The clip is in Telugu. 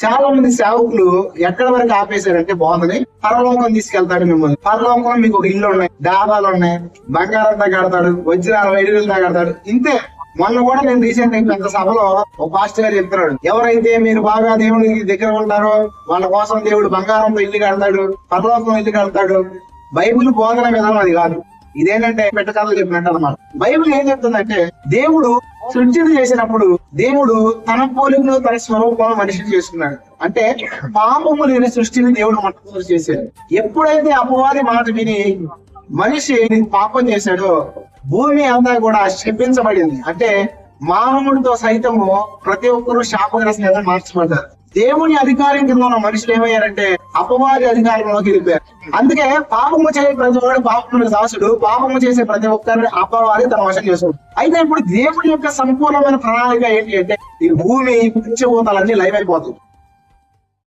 చాలా మంది సేవకులు ఎక్కడి వరకు ఆపేశారంటే బోధని పరలోకం తీసుకెళ్తాడు మిమ్మల్ని. పరలోకంలో మీకు ఒక ఇల్లు ఉన్నాయి, డాబాలు ఉన్నాయి, బంగారంతో కడతాడు, వజ్రాలు వైడూరులతో కడతాడు. ఇంతే. మొన్న కూడా నేను రీసెంట్ గా పెద్ద సభలో ఒక పాస్టర్ గారు చెప్తున్నాడు, ఎవరైతే మీరు బాగా దేవుడికి దగ్గర ఉంటారో వాళ్ళ కోసం దేవుడు బంగారంతో ఇల్లు కడతాడు, పరలోకం ఇల్లు కడతాడు. బైబిల్ బోధన విధానం అది కాదు. ఇదేంటంటే పెట్టకాలు చెప్పినట్టు అన్నమాట. బైబిల్ ఏం చెప్తుందంటే, దేవుడు సృష్టిని చేసినప్పుడు దేవుడు తన పోలికను తన స్వరూపంలో మనిషిని చేసుకున్నాడు. అంటే పాపము లేని సృష్టిని దేవుడు మొట్టమొదటి చేశాడు. ఎప్పుడైతే అపవాది మాట విని మనిషి పాపం చేశాడో భూమి అంతా కూడా శపించబడింది. అంటే మానవుడితో సైతము ప్రతి ఒక్కరూ శాపగ్రస్తంగా మార్చబడ్డారు. దేవుని అధికారం కింద ఉన్న మనుషులు ఏమయ్యారంటే అపవాది అధికారంలోకి వెళ్ళిపోయారు. అందుకే పాపము చేసే ప్రతి ఒక్కరు పాపములకు దాసుడు, పాపము చేసే ప్రతి ఒక్కరిని అపవాది తన వశం చేసుకుంటాడు. అయితే ఇప్పుడు దేవుని యొక్క సంపూర్ణమైన ప్రణాళిక ఏంటి అంటే, ఈ భూమి పంచభూతాలన్నీ లైవ్ అయిపోతుంది.